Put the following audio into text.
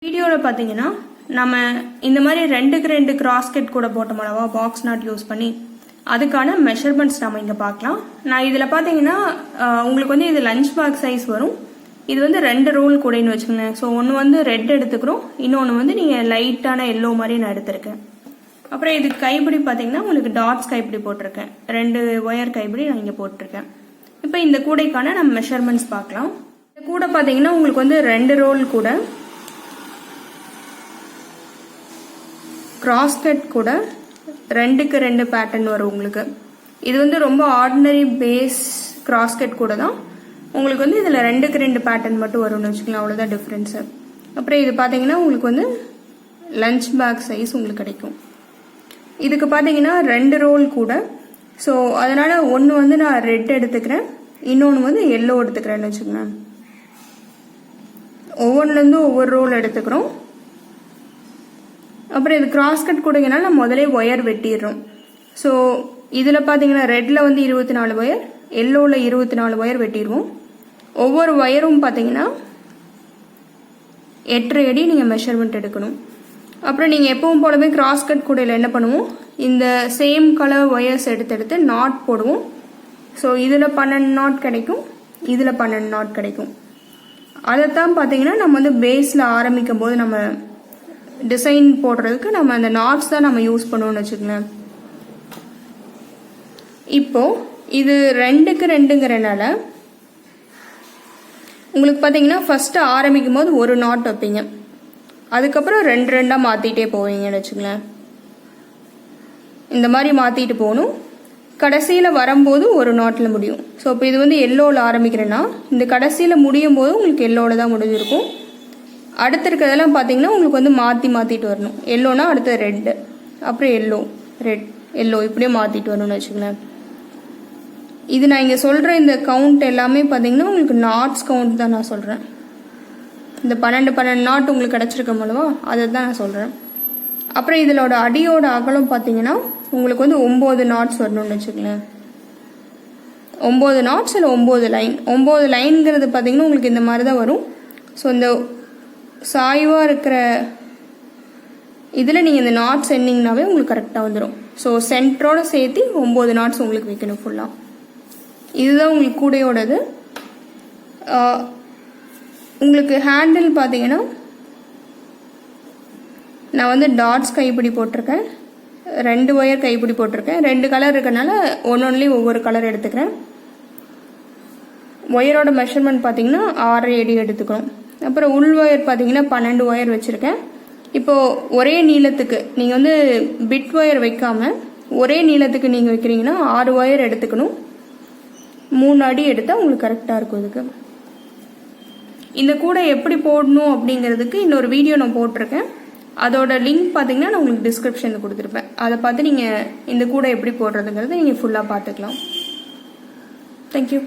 வீடியோவில் பார்த்தீங்கன்னா நம்ம இந்த மாதிரி 2x2 கிராஸ்கட் கூட போட்டோம் அல்லவா பாக்ஸ் நாட் யூஸ் பண்ணி அதுக்கான மெஷர்மெண்ட்ஸ் நம்ம இங்கே பார்க்கலாம். நான் இதில் பார்த்தீங்கன்னா உங்களுக்கு வந்து இது லஞ்ச் பேக் சைஸ் வரும். இது வந்து 2 ரோல் கூடைன்னு வச்சுக்கோங்களேன். ஸோ ஒன்று வந்து ரெட் எடுத்துக்கிறோம், இன்னொன்று வந்து நீங்கள் லைட்டான எல்லோ மாதிரி நான் எடுத்திருக்கேன். அப்புறம் இது கைப்பிடி பார்த்தீங்கன்னா உங்களுக்கு டாட்ஸ் கைப்பிடி போட்டிருக்கேன், 2 ஒயர் கைப்பிடி நான் இங்கே போட்டிருக்கேன். இப்போ இந்த கூடைக்கான நம்ம மெஷர்மெண்ட்ஸ் பார்க்கலாம். இந்த கூடை பார்த்தீங்கன்னா உங்களுக்கு வந்து 2 ரோல் கூட கிராஸ்கட் கூட 2x2 பேட்டர்ன் வரும் உங்களுக்கு. இது வந்து ரொம்ப ஆர்டினரி பேஸ் கிராஸ்கட் கூட தான். உங்களுக்கு வந்து இதில் 2x2 பேட்டர்ன் மட்டும் வரும்னு வச்சுக்கலாம், அவ்வளோதான் டிஃப்ரென்ஸு. அப்புறம் இது பார்த்தீங்கன்னா உங்களுக்கு வந்து லஞ்ச் பேக் சைஸ் உங்களுக்கு கிடைக்கும். இதுக்கு பார்த்தீங்கன்னா 2 ரோல் கூட. ஸோ அதனால் ஒன்று வந்து நான் ரெட் எடுத்துக்கிறேன், இன்னொன்று வந்து எல்லோ எடுத்துக்கிறேன்னு வச்சுக்கோங்க. ஒவ்வொன்றுலேருந்து ஒவ்வொரு ரோல் எடுத்துக்கிறோம். அப்புறம் இது கிராஸ்கட் கூடங்கனால நம்ம முதலே ஒயர் வெட்டிடுறோம். ஸோ இதில் பார்த்தீங்கன்னா ரெட்டில் வந்து 24 ஒயர், எல்லோவில் 24 ஒயர் வெட்டிடுவோம். ஒவ்வொரு ஒயரும் பார்த்தீங்கன்னா 8 அடி நீங்கள் மெஷர்மெண்ட் எடுக்கணும். அப்புறம் நீங்கள் எப்பவும் போலவே கிராஸ்கட் கூடையில் என்ன பண்ணுவோம், இந்த சேம் கலர் ஒயர்ஸ் எடுத்து நாட் போடுவோம். ஸோ இதில் 12 நாட் கிடைக்கும், இதில் 12 நாட் கிடைக்கும். அதைத்தான் பார்த்தீங்கன்னா நம்ம வந்து பேஸில் ஆரம்பிக்கும் போது நம்ம டிசைன் போடுறதுக்கு நம்ம அந்த நாட்ஸ் தான் நம்ம யூஸ் பண்ணுவோம்னு வச்சுக்கோங்களேன். இப்போ இது 2x2ங்கிறனால உங்களுக்கு பார்த்தீங்கன்னா ஃபஸ்ட்டு ஆரம்பிக்கும் போது ஒரு நாட் வைப்பீங்க, அதுக்கப்புறம் 2 மாற்றிட்டே போவீங்கன்னு வச்சுக்கோங்களேன். இந்த மாதிரி மாற்றிட்டு போகணும். கடைசியில் வரும்போது ஒரு நாட்டில் முடியும். ஸோ இப்போ இது வந்து எல்லோவில் ஆரம்பிக்கிறேன்னா இந்த கடைசியில் முடியும் போது உங்களுக்கு எல்லோவில் தான் முடிஞ்சிருக்கும். அடுத்து இருக்கிறதெல்லாம் பார்த்தீங்கன்னா உங்களுக்கு வந்து மாற்றிட்டு வரணும். எல்லோனா அடுத்து ரெட்டு, அப்புறம் எல்லோ, ரெட், எல்லோ, இப்படியே மாற்றிட்டு வரணும்னு வச்சுக்கோங்களேன். இது நான் இங்கே சொல்கிற இந்த கவுண்ட் எல்லாமே பார்த்தீங்கன்னா உங்களுக்கு நாட்ஸ் கவுண்ட் தான் நான் சொல்கிறேன். இந்த 12 நாட் உங்களுக்கு கிடச்சிருக்க அல்லவா, அதை தான் நான் சொல்கிறேன். அப்புறம் இதிலோட அடியோட அகலம் பார்த்தீங்கன்னா உங்களுக்கு வந்து 9 நாட்ஸ் வரணும்னு வச்சுக்கோங்களேன். 9 நாட்ஸ் இல்லை 9 லைன். 9 லைன்ங்கிறது பார்த்தீங்கன்னா உங்களுக்கு இந்த மாதிரி தான் வரும். ஸோ இந்த சாய்வாக இருக்கிற இதில் நீங்கள் இந்த நாட்ஸ் எண்ணிங்கனாவே உங்களுக்கு கரெக்டாக வந்துடும். ஸோ சென்டரோடு சேர்த்து 9 நாட்ஸ் உங்களுக்கு வைக்கணும் ஃபுல்லாக. இதுதான் உங்களுக்கு கூடையோடது. உங்களுக்கு ஹேண்டில் பார்த்தீங்கன்னா நான் வந்து டாட்ஸ் கைப்பிடி போட்டிருக்கேன், 2 ஒயர் கைப்பிடி போட்டிருக்கேன். 2 கலர் இருக்கனால ஒவ்வொன்றுலேயும் ஒவ்வொரு கலர் எடுத்துக்கிறேன். ஒயரோட மெஷர்மெண்ட் பார்த்தீங்கன்னா 6 அடி எடுத்துக்கணும். அப்புறம் உள் ஒயர் பார்த்தீங்கன்னா 12 ஒயர் வச்சுருக்கேன். இப்போது ஒரே நீளத்துக்கு நீங்கள் வந்து பிட் ஒயர் வைக்காமல் ஒரே நீளத்துக்கு நீங்கள் வைக்கிறீங்கன்னா 6 ஒயர் எடுத்துக்கணும். 3 அடி எடுத்தால் உங்களுக்கு கரெக்டாக இருக்கும். இதுக்கு இந்த கூடை எப்படி போடணும் அப்படிங்கிறதுக்கு இன்னொரு வீடியோ நான் போட்டிருக்கேன். அதோட லிங்க் பார்த்தீங்கன்னா நான் உங்களுக்கு டிஸ்கிரிப்ஷனில் கொடுத்துருப்பேன். அதை பார்த்து நீங்கள் இந்த கூடை எப்படி போடுறதுங்கிறத நீங்கள் ஃபுல்லாக பார்த்துக்கலாம். தேங்க்யூ.